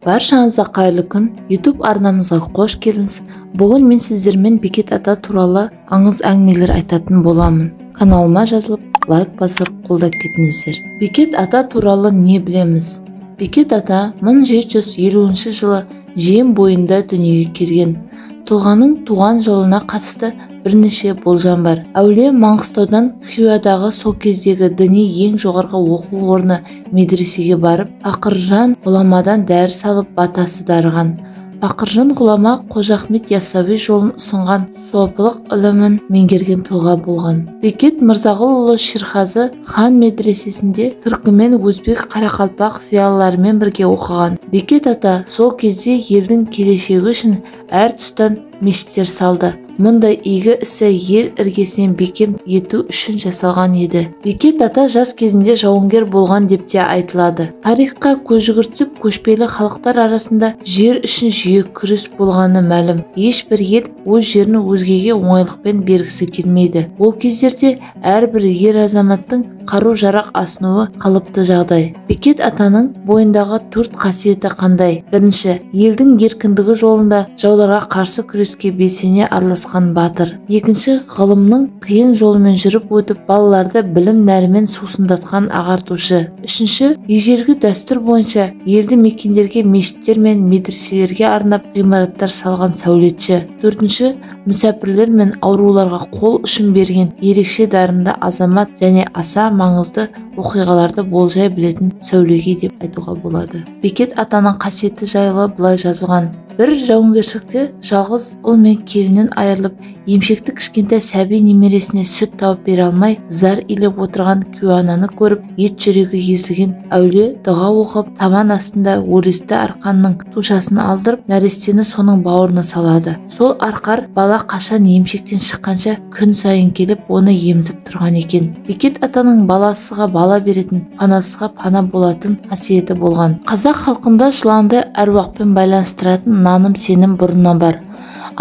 Баршаңызға қайырлы күн. YouTube арнамызға қош келдіңіз. Бүгін мен сіздермен Бекет ата туралы аңыз әңгімелер айтатын боламын. Каналыма жазылып, лайк басып, қолдап кетіңіздер. Бекет ата туралы не білеміз? Бекет ата 1750 жылы Жем бойында дүниеге келген. Тұлғаның туған жолына қатысты бірнеше болжам бар. Әулие Маңғыстаудан Хиуадағы сол кездегі діни ең жоғарғы оқу орны медресеге барып, Пақыржан ғұламадан дәріс алып батасы дарыған. Пақыржан ғұлама Қожа Ахмет Яссауи жолын ұсынған сопылық ілімін меңгерген тұлға болған. Бекет Мырзағұлұлы Шерғазы хан медресесінде түркімен, өзбек, қарақалпақ зиялыларымен бірге оқыған. Бекет ата сол кезде елдің келешегі үшін әр тұстан мешіттер салды. Мұндай игі ісі ел іргесінен бекем ету үшін жасалған еді. Бекет ата жас кезінде жауынгер болған деп те айтылады. Тарихқа көз жүгіртсек, көшпелі халықтар арасында жер үшін жиі күрес болғаны мәлім. Ешбір ел өз жерін өзгеге оңайлықпен бергісі келмейді. Ол кездерде әрбір ер азаматтың қару-жарақ асынуы қалыпты жағдай. Бекет атаның бойындағы 4 қасиеті қандай? Бірінші, елдің еркіндігі жолында жауларға қарсы күреске белсене араласқан батыр. Екінші, ғылымның қиын жолымен жүріп өтіп, балаларды білім нәрімен сусындатқан ағартушы. Үшінші, ежелгі дәстүр бойынша елді мекендерге мешіттер мен медреселерге арнап ғимараттар салған сәулетші. Төртінші, мүсәпірлер мен ауруларға қол ұшын берген ерекше дарынды азамат және аса маңызды оқиғаларды болжай білетін сәулеге деп айтуға болады. Бекет атаның қасиеті жайлы былай жазылған. Бір жауынгершілікте жалғыз ұл мен келіннен айырылып, емшекті кішкентай сәби немересіне сүт тауып бере алмай, зар илеп отырған күйеуананы көріп, ет жүрегі езілген әулие дұға оқып, таман астында өрісті арқанның тушасын алдырып, нәрестені соның бауырына салады. Сол арқар бала қашан емшектен шыққанша күн сайын келіп, оны емізіп тұрған екен. Бекет атаның баласыға бала беретін, панасызға пана болатын қасиеті болған. Қазақ халқында жыланды әруақпен байланыстыратын наным сенім бұрыннан бар.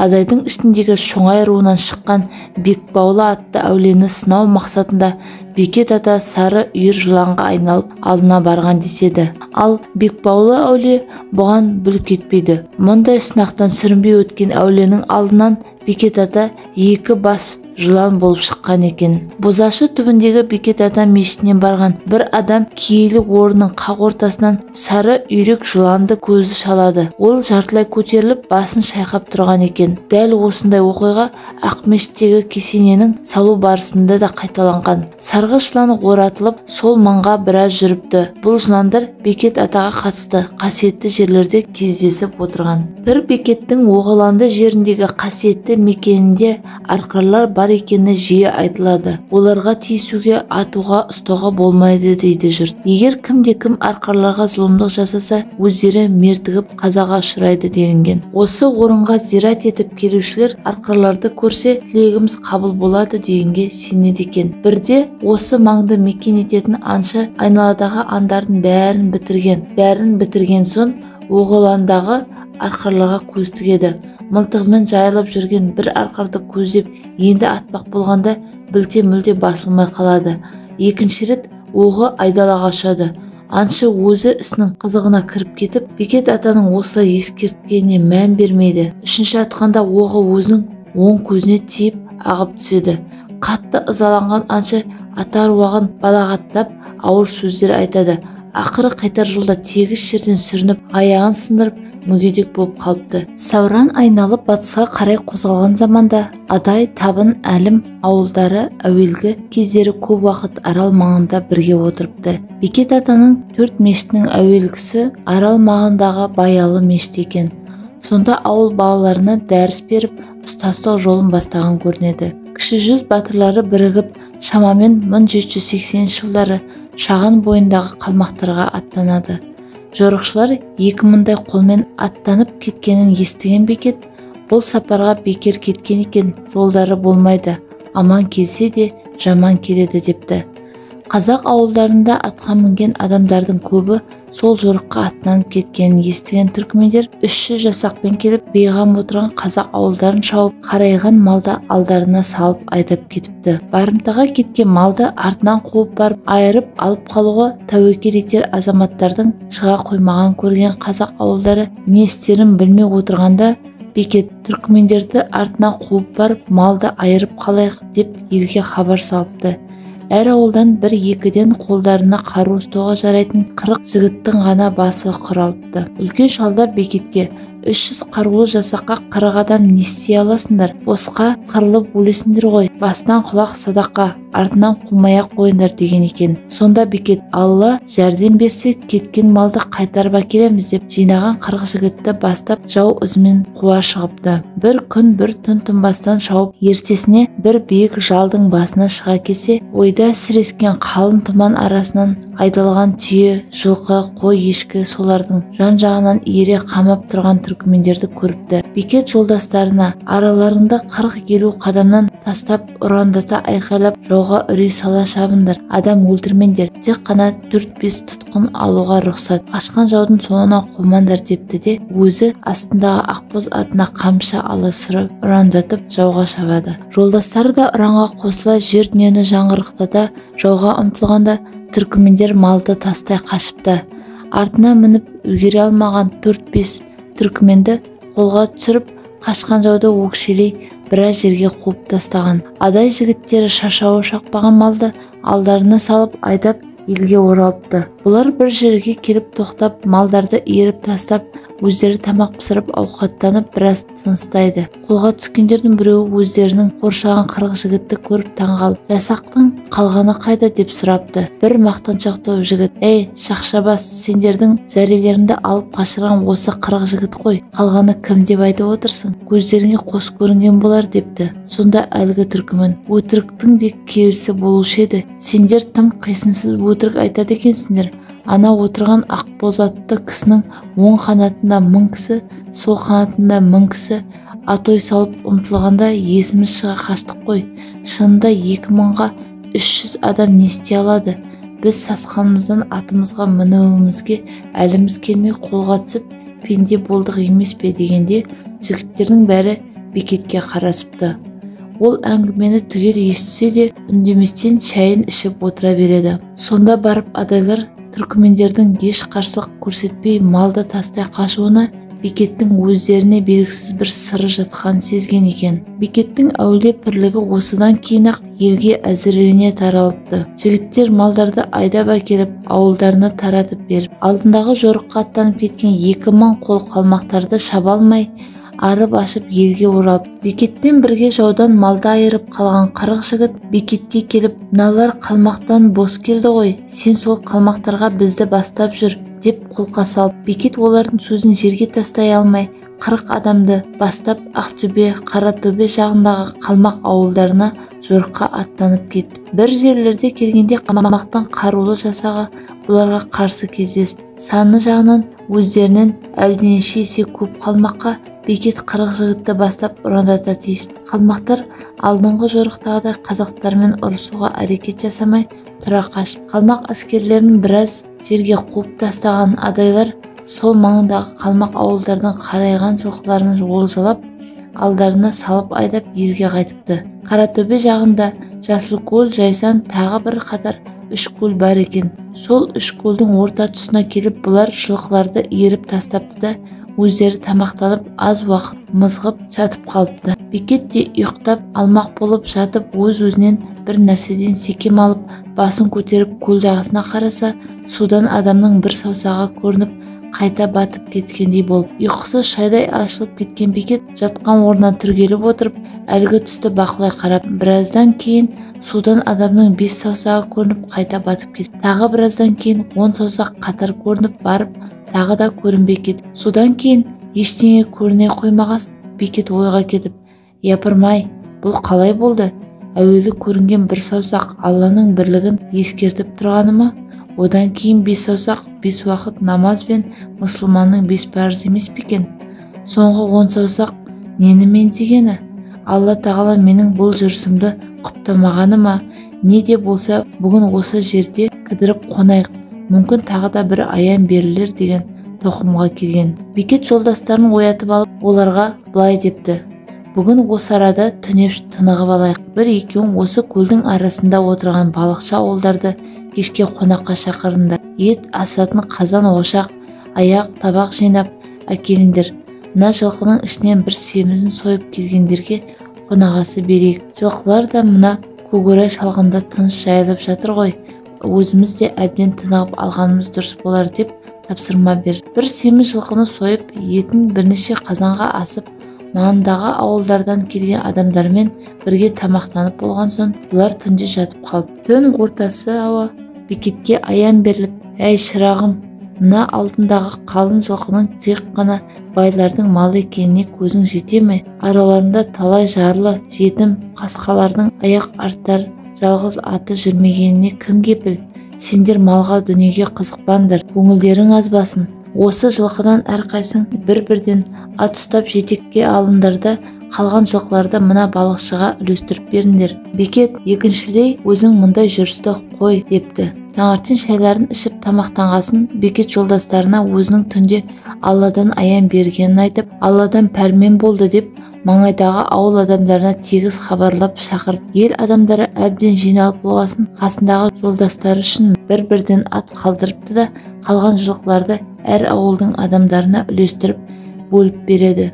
Адайдың ішіндегі Шоңай руынан шыққан Бекбаулы атты әулиені сынау мақсатында Бекет ата сары үйір жыланға айналып алдына барған деседі. Ал Бекбаулы әулие бұған бүлк етпейді. Мұндай сынақтан сүрінбей өткен әулиенің алдынан Бекет ата 2 бас жылан болып шыққан екен. Бозашы түбіндегі Бекет ата мешітінен барған бір адам киелі орынның қақ ортасынан сары үйрек жыланды көзі шалады. Ол жартылай көтеріліп басын шайқап тұрған екен. Дәл осындай оқиға Ақмешіттегі кесененің салу барысында да қайталанған. Сарғыш жылан оратылып сол маңға біраз жүріпті. Бұл жыландар Бекет атаға қатысты қасиетті жерлерде кездесіп отырған. Бір Бекеттің Оғыланды жеріндегі қасиетті мекенінде арқарлар бар екені жиі айтылады. Оларға тиісуге, атуға, ұстауға болмайды дейді жұрт. Егер кімде-кім арқарларға зұлымдық жасаса, өздері мертігіп қазаға ұшырайды делінген. Осы орынға зират етіп келушілер арқарларды көрсе, тілегіміз қабыл болады дегенге сенеді екен. Бірде осы маңды мекен ететін аңшы айналадағы аңдардың бәрін бітірген соң Оғыландағы арқарларға көз тігеді. Мылтығымен жайылып жүрген бір арқарды көздеп енді атпақ болғанда мүлде басылмай қалады. Екінші рет оғы айдалаға ұшады. Аңшы өзі ісінің қызығына кіріп кетіп, Бекет атаның осылай ескерткеніне мән бермейді. Үшінші атқанда оғы өзінің оң көзіне тиіп ағып түседі. Қатты ызаланған аңшы ата аруағын балағаттап ауыр сөздер айтады. Ақыры қайтар жолда тегіс жерден сүрініп, аяғын сындырып, мүгедек болып қалыпты. Сауран айналып батысқа қарай қозғалған заманда Адай, Табын, Әлім ауылдары әуелгі кездері көп уақыт Арал маңында бірге отырыпты. Бекет атаның 4 мешітінің әуелгісі Арал маңындағы Баялы мешіт екен. Сонда ауыл балаларына дәріс беріп, ұстаздық жолын бастаған көрінеді. Кіші жүз батырлары бірігіп, шамамен 1780 жылдары Шаған бойындағы қалмақтарға аттанады. Жорықшылар 2000-дай қолмен аттанып кеткенін естіген Бекет, бұл сапарға бекер кеткен екен, жолдары болмайды, аман келсе де жаман келеді депті. Қазақ ауылдарында атқа мінген адамдардың көбі сол жорыққа аттанып кеткенін естіген түркмендер 300 жасақпен келіп бейғам отырған қазақ ауылдарын шауып, қарайған малды алдарына салып айдап кетіпті. Барымтаға кеткен малды артынан қуып барып айырып алып қалуға тәуекел етер азаматтардың шыға қоймаған көрген қазақ ауылдары не істерін білмей отырғанда, Бекет түркмендерді артынан қуып барып малды айырып қалайық деп елге хабар салыпты. Әр ауылдан 1-2-ден қолдарына қару ұстауға жарайтын 40 жігіттің ғана басы құралыпты. Үлкен шалдар Бекетке 300 қарулы жасаққа 40 адам не істей аласыңдар? Босқа қырылып өлесіңдер ғой. Бастан құлақ садаққа, артынан қумай-ақ қойыңдар деген екен. Сонда Бекет, Алла жәрдем берсе кеткен малды қайтарып әкелеміз деп жинаған 40 жігітті бастап жау ізімен қуа шығыпты. Бір күн бір түн тынбастан шауып, ертесіне бір биік жалдың басына шыға келсе, ойда сірескен қалың тұман арасынан айдалған түйе, жылқы, қой, ешкі солардың жан-жағынан иіре қамап тұрған түркмендерді көріпті. Бекет жолдастарына, араларында 40-50 қадамнан тастап ұрандата айқайлап, жауға үрей сала шабындар, адам өлтірмендер, тек қана 4-5 тұтқын алуға рұқсат, қашқан жаудың соңына қумаңдар депті де, өзі астындағы ақбоз атына қамшы алысырып ұрандатып жауға шабады. Жолдастары да ұранға қосыла жер дүниені жаңғырықтата жауға ұмтылғанда, түркмендер малды тастай қашыпты. Артына мініп үлгере алмаған 4-5 түркменді қолға түсіріп, қашқан жауды өкшелей біраз жерге қуып тастаған. Адай жігіттері шашауы шақпаған малды алдарына салып айдап елге оралыпты. Бұлар бір жерге келіп тоқтап, малдарды иіріп тастап, өздері тамақ пісіріп ауқаттанып біраз тыныстайды. Қолға түскендердің біреуі өздерінің қоршаған 40 жігітті көріп таңғалып, жасақтың қалғаны қайда деп сұрапты. Бір мақтаншақтау жігіт, «Ей, шақшабас, сендердің зәрелеріңді алып қашырған осы 40 жігіт қой, қалғаны кім деп айтып отырсың? Көздеріңе қос көрінген болар» депті. Сонда әлгі түркімен, «Өтіріктің де келісі болушы еді. Сендер тым қисынсыз өтірік айтады екенсіңдер. Ана отырған ақбоз атты кісінің оң қанатында 1000 кісі, сол қанатында 1000 кісі атой салып ұмтылғанда есіміз шыға қаштық қой. Шынында 2000-ға 300 адам не істей алады? Біз сасқанымыздан атымызға мінуімізге әліміз келмей қолға түсіп, пенде болдық емес пе дегенде, жігіттердің бәрі Бекетке қарасыпты. Ол әңгімені түгел естісе де үндеместен шайын ішіп отыра береді. Сонда барып адайлар түркмендердің еш қарсылық көрсетпей малды тастай қашуына Бекеттің өздеріне белгісіз бір сыры жатқан сезген екен. Бекеттің әулие бірлігі осыдан кейін-ақ елге әзірлене таралыпты. Жігіттер малдарды айдап әкеліп, ауылдарына таратып беріп, алдындағы жорыққа аттанып кеткен 2000 қол қалмақтарды шаба алмай, арып ашып елге оралып, Бекетпен бірге жаудан малды айырып қалған 40 жігіт Бекетке келіп, «Мыналар қалмақтан бос келді ғой, сен сол қалмақтарға бізді бастап жүр» деп қолқа салып, Бекет олардың сөзін жерге тастай алмай, 40 адамды бастап Ақтөбе, Қаратөбе жағындағы қалмақ ауылдарына жорыққа аттанып кетті. Бір жерлерде келгенде қалмақтың қарулы жасағы бұларға қарсы кездесіп, саны жағынан өздерінен әлденеше есе көп қалмаққа Бекет 40 жігітті бастап ұрандата тиісті. Қалмақтар алдыңғы жорықтағыдай қазақтармен ұрысуға әрекет жасамай тұра қашып, қалмақ әскерлерін біраз жерге қуып тастаған адайлар сол маңындағы қалмақ ауылдардың қарайған жылқыларын олжалап, алдарына салып айдап елге қайтыпты. Қаратөбе жағында Жасылкөл, Жайсан тағы бір қатар 3 көл бар екен. Сол 3 көлдің орта тұсына келіп бұлар жылқыларды иіріп тастапты да өздері тамақтанып аз уақыт мызғып жатып қалыпты. Бекет те ұйықтап алмақ болып жатып өз-өзінен бір нәрседен секем алып басын көтеріп көл жағасына қараса, судан адамның бір саусағы көрініп қайта батып кеткендей болып, ұйқысы шайдай ашылып кеткен Бекет жатқан орнынан түргеліп отырып, әлгі түсті бақылай қарап, біраздан кейін судан адамның 5 саусағы көрініп қайта батып кетті. Тағы біраздан кейін 10 саусақ қатар көрініп барып, тағы да көрінбей кетті. Содан кейін ештеңе көріне қоймаған Бекет ойға кетіп, япырмай, бұл қалай болды? Әуелі көрінген бір саусақ Алланың бірлігін ескертіп тұрғаны ма? Одан кейін 5 саусақ 5 уақыт намаз бен мұсылманның 5 парыз емес пе екен? Соңғы 10 саусақ нені мен дегені? Алла тағала менің бұл жүрісімді құптамағаны ма? не де болса бүгін осы жерде кідіріп қонайық, мүмкін тағы да бір аян берілер деген тоқымға келген. Бекет жолдастарын оятып алып, оларға былай депті: бүгін осы арада түнеп тынығып алайық. Бір-екеуің осы көлдің арасында отырған балықшы ауылдарды кешке қонаққа шақырыңдар. Ет асатын қазан, ошақ, аяқ, табақ жинап әкеліңдер. Мына жылқының ішінен бір семізін сойып келгендерге қонағасы берейік. Жылқылар да мына көкорай шалғында тыныш жайылып жатыр ғой. Өзіміз де әбден тынығып алғанымыз дұрыс болар деп тапсырма бер. Бір семіз жылқыны сойып, етін бірнеше қазанға асып, маңындағы ауылдардан келген адамдармен бірге тамақтанып болған соң, бұлар түнде жатып қалды. Түн ортасы ауа Бекетке аян беріліп: әй шырағым, мына алдындағы қалың жылқының тек қана байлардың малы екеніне көзің жете ме? Араларында талай жарлы, жетім, қасқалардың аяқ арттар, жалғыз аты жүрмегеніне кім кепіл? Сендер малға, дүниеге қызықпаңдар, көңілдерің азбасын. Осы жылқыдан әрқайсың бір-бірден ат ұстап жетекке алыңдар да қалған жылқыларды мына балықшыға үлестіріп беріңдер. Бекет екіншілей өзің мұндай жүрісті қой депті. Таңертең шайларын ішіп тамақтанғасын Бекет жолдастарына өзінің түнде Алладан аян бергенін айтып, Алладан пәрмен болды деп маңайдағы ауыл адамдарына тегіс хабарлап шақырып, ел адамдары әбден жиналып болғасын қасындағы жолдастары үшін бір-бірден ат қалдырыпты да қалған жылқыларды әр ауылдың адамдарына үлестіріп бөліп береді.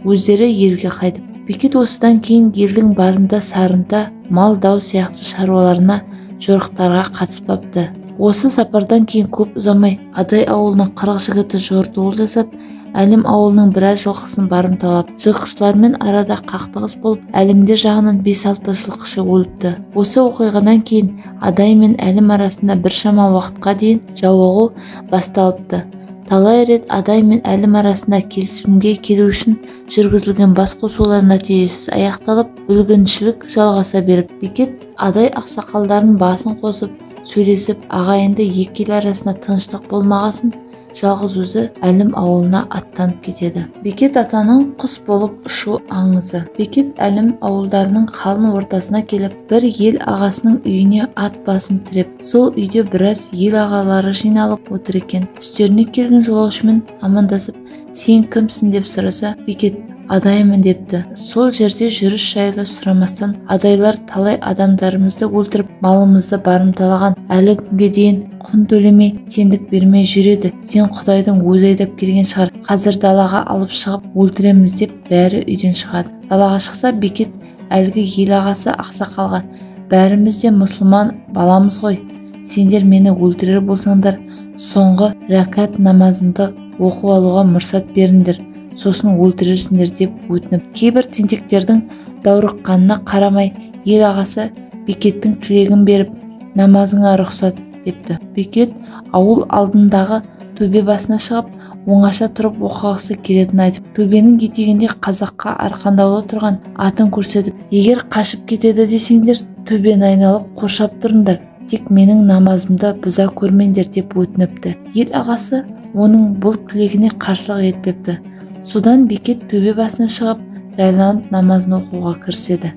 Өздері елге қайтып. Бекет осыдан кейін елдің барында сарында, мал дау сияқты шаруаларына, жорықтарға қатыспапты. Осы сапардан кейін көп ұзамай Адай ауылының 40 жігіті жортуыл жасап, Әлім ауылының біраз жылқысын барымталап, жылқышылармен арада қақтығыс болып, Әлімдер жағынан 5-6 жылқышы өліпті. Осы оқиғадан кейін Адай мен Әлім арасында біршама уақытқа дейін жауығу басталыпты. Талай рет Адай мен Әлім арасында келісімге келу үшін жүргізілген басқосулар нәтижесіз аяқталып, бүлгіншілік жалғаса беріп, Бекет Адай ақсақалдарын басын қосып, сөйлесіп, ағайынды екі ел арасында тыныштық болмағасын, жалғыз өзі Әлім ауылына аттанып кетеді. Бекет атаның құс болып ұшу аңызы. Бекет Әлім ауылдарының қалың ортасына келіп, бір ел ағасының үйіне ат басын тіреп, сол үйде біраз ел ағалары жиналып отыр екен. Үстеріне келген жолаушымен амандасып, сен кімсің деп сұраса, Бекет Адаймын депті. Сол жерде жүріс жайлы сұрамастан, Адайлар талай адамдарымызды өлтіріп, малымызды барымталаған, әлі күнге дейін құн төлемей, тендік бермей жүреді. Сен Құдайдың өзі айдап келген шығар. Қазір далаға алып шығып өлтіреміз деп бәрі үйден шығады. Далаға шықса, Бекет әлгі ел ағасы ақсақалға: бәріміз де мұсылман баламыз ғой. Сендер мені өлтірер болсаңдар, соңғы рәкат намазымды оқып алуға мұрсат беріңдер. Сосын өлтірерсіңдер деп өтініп, кейбір тентектердің даурыққанына қарамай, ел ағасы Бекеттің тілегін беріп, намазыңа рұқсат депті. Бекет ауыл алдындағы төбе басына шығып, оңаша тұрып оқығысы келетінін айтып, төбенің етегінде қазаққа арқандаулы тұрған атын көрсетіп, егер қашып кетеді десеңдер, төбені айналып қоршап тұрыңдар, тек менің намазымды бұза көрмеңдер деп өтініпті. Ел ағасы оның бұл тілегіне қарсылық етпепті. Содан Бекет төбе басына шығып, жайланып намазын оқуға кіріседі.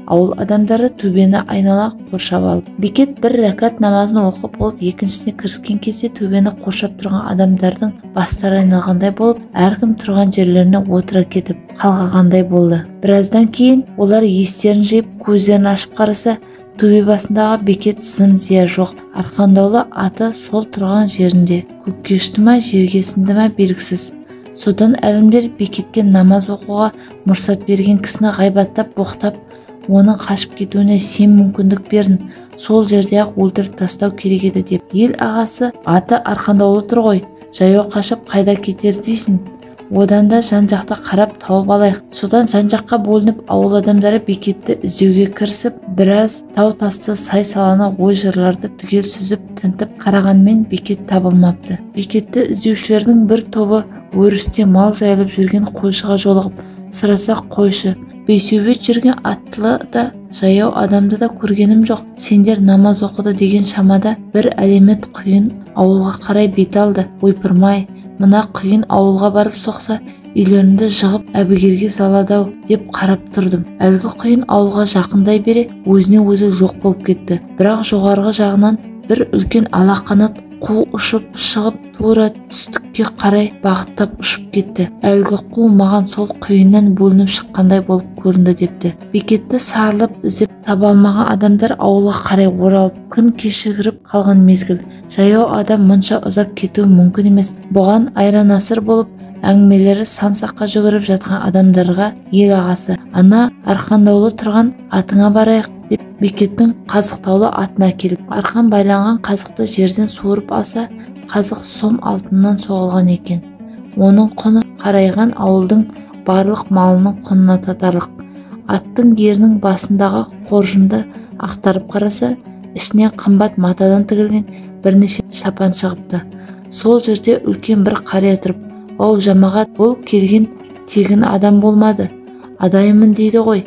Ауыл адамдары төбені айнала қоршап алып, Бекет бір рәкат намазын оқып болып, екіншісіне кіріскен кезде төбені қоршап тұрған адамдардың бастары айналғандай болып, әркім тұрған жерлеріне отыра кетіп қалғандай болды. Біраздан кейін олар естерін жиып, көздерін ашып қараса, төбе басындағы Бекет зым-зия жоқ. Арқандаулы аты сол тұрған жерінде. Көкке ұшты ма, жерге сіңді ма белгісіз. Содан әлімдер Бекетке намаз оқуға мұрсат берген кісіні ғайбаттап, боқтап, оның қашып кетуіне сен мүмкіндік бердің, сол жерде ақ өлтіріп тастау керек еді деп. Ел ағасы: аты арқандаулы тұр ғой, жаяу қашып қайда кетер дейсің? Одан да жан-жақта қарап тауып алайық. Содан жан-жаққа бөлініп, ауыл адамдары Бекетті іздеуге кірісіп, біраз тау-тасты, сай-саланы, ой-жырларды түгел сүзіп, тінтіп қарағанмен Бекет табылмапты. Бекетті іздеушілердің бір тобы өрісте мал жайылып жүрген қойшыға жолығып, сұраса, қойшы: бейсеубет жүрген аттылы да, жаяу адамды да көргенім жоқ. Сендер намаз оқыды деген шамада бір әлемет құйын ауылға қарай бет алды. Ойпырмай, мына құйын ауылға барып соқса, үйлерімді жығып әбігерге салады-ау деп қарап тұрдым. Әлгі құйын ауылға жақындай бере өзіне өзі жоқ болып кетті. Бірақ жоғарғы жағынан бір үлкен алақанат қу ұшып шығып тура түстікке қарай бағыттап ұшып кетті. Әлгі қу маған сол құйыннан бөлініп шыққандай болып көрінді депті. Бекетті сарылып іздеп таба алмаған адамдар ауылға қарай оралып, күн кешігіріп қалған мезгіл. Жаяу адам мұнша ұзап кетуі мүмкін емес. Бұған айран-асыр болып әңгімелері сан-саққа жүгіріп жатқан адамдарға ел ағасы, ана арқандаулы тұрған атыңа барайық деп Бекеттің қазықтаулы атына келіп, арқан байланған қазықты жерден суырып алса, қазық сом алтыннан соғылған екен. Оның құны қарайған ауылдың барлық малының құнына татарлық. Аттың ерінің басындағы қоржынды ақтарып қараса, ішінен қымбат матадан тігілген бірнеше шапан шығыпты. Сол жерде үлкен бір қария тұрып, «Оу жамағат, бұл келген тегін адам болмады. Адаймын дейді ғой.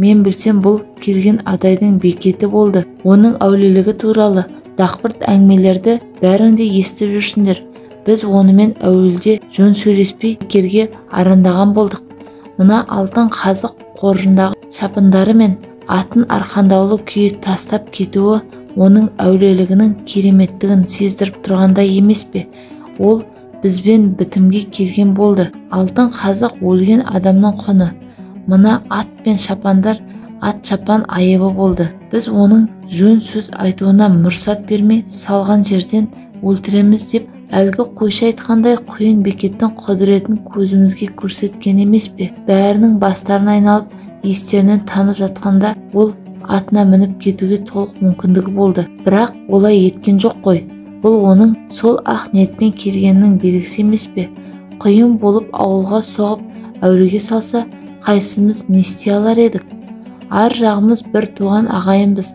Мен білсем бұл келген адайдың Бекеті болды. Оның әулелігі туралы дақпырт әңгімелерді бәрің де естіп жүрсіңдер. Біз онымен әуелде жөн сөйлеспей керге арандаған болдық. Мына алтын қазық қоржындағы шапындары мен атын арқандаулы күйі тастап кетуі оның әулелігінің кереметтігін сездіріп тұрғандай емес пе? Ол бізбен бітімге келген болды. Алтын қазық өлген адамның құны. Мына ат пен шапандар ат шапан айыбы болды. Біз оның жөн сөз айтуына мұрсат бермей салған жерден өлтіреміз деп әлгі қойшы айтқандай құйын Бекеттің құдіретін көзімізге көрсеткен емес пе? Бәрінің бастарын айналып естерінен танып жатқанда ол атына мініп кетуге толық мүмкіндігі болды. Бірақ олай еткен жоқ қой. Бұл оның сол ақ ниетпен келгенінің белгісі емес пе? Құйын болып ауылға соғып әуреге салса, қайсымыз не істей алар едік? Ар жағымыз бір туған ағайынбыз.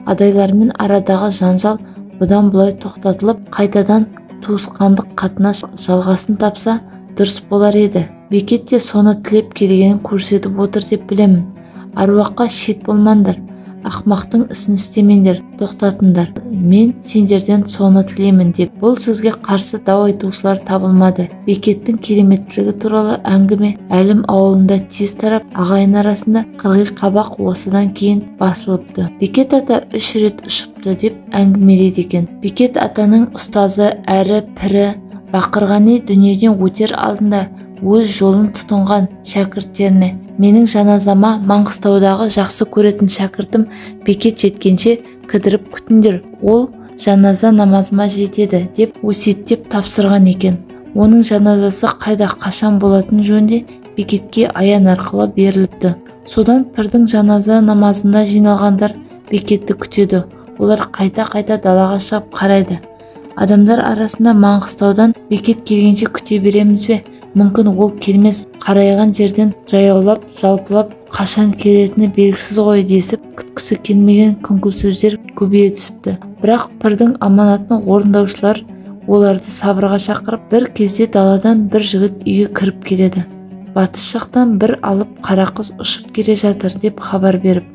Адайлармен арадағы жанжал бұдан бұлай тоқтатылып, қайтадан туысқандық қатынас жалғасын тапса дұрыс болар еді. Бекет те соны тілеп келгенін көрсетіп отыр деп білемін. Аруаққа шет болмаңдар. Ақмақтың ісін істемеңдер, тоқтатыңдар. Мен сендерден соны тілеймін деп. Бұл сөзге қарсы дау айтушылар табылмады. Бекеттің кереметтілігі туралы әңгіме Әлім ауылында тез тарап, ағайын арасында қырғи-қабақ осыдан кейін басылыпты. Бекет ата 3 рет ұшыпты деп әңгімелейді екен. Бекет атаның ұстазы әрі пірі Бақырғани дүниеден өтер алдында өз жолын тұтынған шәкірттеріне: менің жаназама Маңғыстаудағы жақсы көретін шәкіртім Бекет жеткенше кідіріп күтіңдер, ол жаназа намазыма жетеді деп өсиеттеп тапсырған екен. Оның жаназасы қайда, қашан болатын жөнде Бекетке аян арқылы беріліпті. Содан пірдің жаназа намазында жиналғандар Бекетті күтеді. Олар қайта-қайта далаға шығып қарайды. Адамдар арасында Маңғыстаудан Бекет келгенше күте береміз бе? Мүмкін ол келмес, қарайған жерден жаяулап, жалпылап, қашан келетіні белгісіз ғой десіп, күткісі келмеген күңкіл сөздер көбейе түсіпті. Бірақ пірдің аманатын орындаушылар оларды сабырға шақырып, бір кезде даладан бір жігіт үйге кіріп келеді. Батыс жақтан бір алып қара қыз ұшып келе жатыр деп хабар беріп.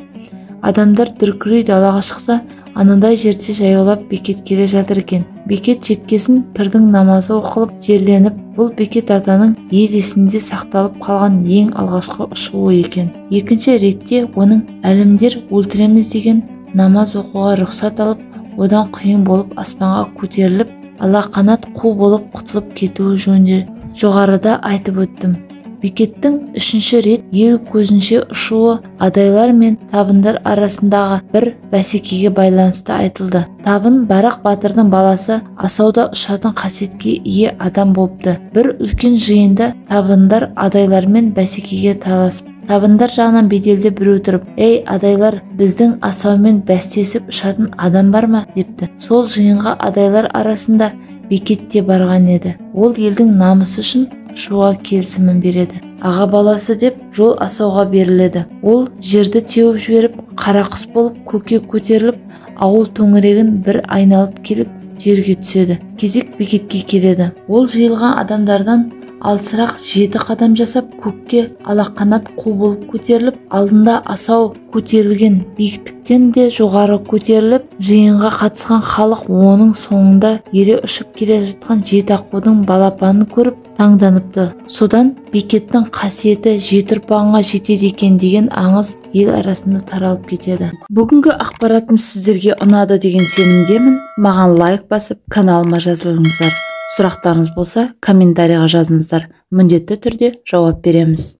Адамдар дүркірей далаға шықса, анандай жерде жаяулап Бекет келе жатыр екен. Бекет жеткесін пірдің намазы оқылып жерленіп, бұл Бекет атаның ел есінде сақталып қалған ең алғашқы ұшуы екен. Екінші ретте оның әлімдер өлтіреміз деген намаз оқуға рұқсат алып, одан құйын болып аспанға көтеріліп, алақанат қу болып құтылып кетуі жөнінде жоғарыда айтып өттім. Бекеттің 3-ші рет ел көзінше ұшуы адайлар мен табындар арасындағы бір бәсекеге байланысты айтылды. Табын Барақ батырдың баласы асауда ұшатын қасиетке ие адам болыпты. Бір үлкен жиында табындар адайлармен бәсекеге таласып, табындар жағынан беделді біреу тұрып: «Ей адайлар, біздің асаумен бәстесіп ұшатын адам бар ма?» депті. Сол жиынға адайлар арасында Бекет те барған еді. Ол елдің намысы үшін ұшуға келісімін береді. Аға баласы деп жол асауға беріледі. Ол жерді теуіп жіберіп, қара құс болып көкке көтеріліп, ауыл төңірегін бір айналып келіп жерге түседі. Кезек Бекетке келеді. Ол жиылған адамдардан алысырақ 7 қадам жасап көкке алақанат қу болып көтеріліп, алдында асау көтерілген, биіктіктен де жоғары көтеріліп, жиынға қатысқан халық оның соңында ере ұшып келе жатқан жеті аққудың балапанын көріп таңданыпты. Содан бекеттің қасиеті жеті ұрпағыңа жетеді екен деген аңыз ел арасында таралып кетеді. Бүгінгі ақпаратым сіздерге ұнады деген сенімдемін. Маған лайк басып, каналыма жазылыңыздар. Сұрақтарыңыз болса, комментарийға жазыңыздар. Міндетті түрде жауап береміз.